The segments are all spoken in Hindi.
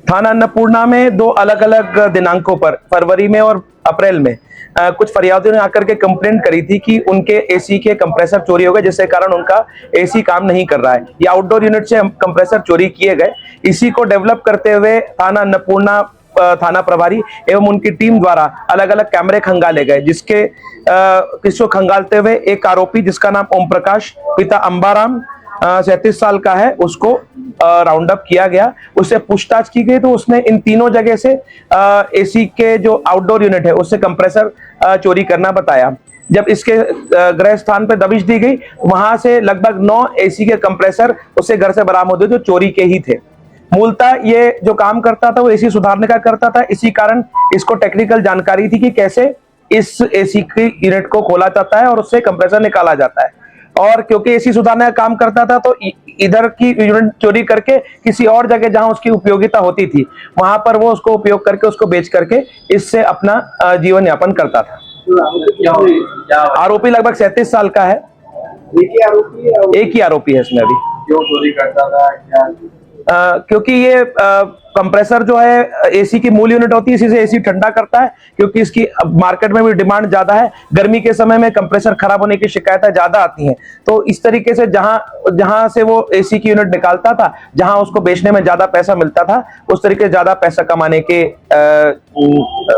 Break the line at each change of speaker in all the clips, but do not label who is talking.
थाना अन्नपूर्णा में दो अलग अलग दिनांकों पर फरवरी में और अप्रैल में कुछ फरियादियों ने आकर के कंप्लेंट करी थी कि उनके एसी के कंप्रेसर चोरी हो गए, जिसके कारण उनका एसी काम नहीं कर रहा है। ये आउटडोर यूनिट से कंप्रेसर चोरी किए गए। इसी को डेवलप करते हुए थाना अन्नपूर्णा थाना प्रभारी एवं उनकी टीम द्वारा अलग अलग कैमरे खंगाले गए, किसको खंगालते हुए एक आरोपी जिसका नाम ओम प्रकाश पिता अंबाराम 37 साल का है, उसको राउंड अप किया गया। उससे पूछताछ की गई तो उसने इन तीनों जगह से एसी के जो आउटडोर यूनिट है उससे कंप्रेसर चोरी करना बताया। जब इसके गृह स्थान पर दबिश दी गई, वहां से लगभग 9 एसी के कंप्रेसर उससे घर से बरामद हुए जो चोरी के ही थे। मूलतः ये जो काम करता था वो एसी सुधारने का करता था, इसी कारण इसको टेक्निकल जानकारी थी कि कैसे इस एसी की यूनिट को खोला जाता है और उससे कंप्रेसर निकाला जाता है। और क्योंकि एसी सुधारने का काम करता था तो इधर की यूनिट चोरी करके किसी और जगह जहां उसकी उपयोगिता होती थी वहां पर वो उसको उपयोग करके उसको बेच करके इससे अपना जीवन यापन करता था। आरोपी लगभग 37 साल का है। एक ही आरोपी है इसमें अभी।
क्यों चोरी करता था क्या?
क्योंकि ये कंप्रेसर जो है एसी की मूल यूनिट होती है, इसी से एसी ठंडा करता है। क्योंकि इसकी मार्केट में भी डिमांड ज्यादा है, गर्मी के समय में कंप्रेसर खराब होने की शिकायतें ज्यादा आती हैं। तो इस तरीके से जहां से वो एसी की यूनिट निकालता था, जहां उसको बेचने में ज्यादा पैसा मिलता था, उस तरीके से ज्यादा पैसा कमाने के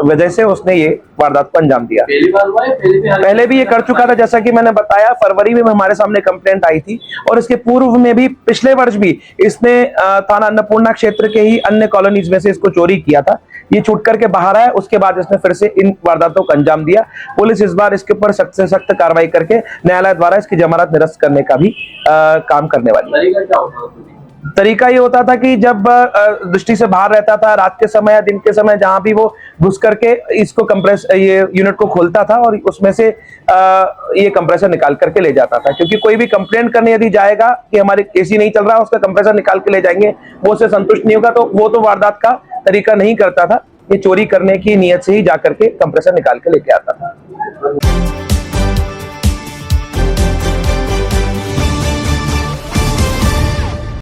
वजह से उसने ये वारदात को अंजाम दिया।
पहली बार हुआ है?
पहले भी ये कर चुका था, जैसा कि मैंने बताया। फरवरी में हमारे सामने कंप्लेंट आई थी और इसके पूर्व में भी पिछले वर्ष भी इसने थाना अन्नपूर्णा क्षेत्र के ही अन्य कॉलोनीज में से इसको चोरी किया था। ये छूट करके बाहर आया, उसके बाद इसने फिर से इन वारदातों को अंजाम दिया। पुलिस इस बार इसके ऊपर सख्त से सख्त कार्रवाई करके न्यायालय द्वारा इसकी जमानत निरस्त करने का भी काम करने वाली है। तरीका ये होता था कि जब दृष्टि से बाहर रहता था, रात के समय या दिन के समय, जहां भी वो घुस करके इसको ये यूनिट को खोलता था और उसमें से ये कंप्रेसर निकाल करके ले जाता था। क्योंकि कोई भी कंप्लेंट करने यदि जाएगा कि हमारे एसी नहीं चल रहा, उसका कंप्रेसर निकाल के ले जाएंगे, वो उससे संतुष्ट नहीं होगा, तो वो तो वारदात का तरीका नहीं करता था। ये चोरी करने की नीयत से ही जाकर के कंप्रेसर निकाल के लेके आता था।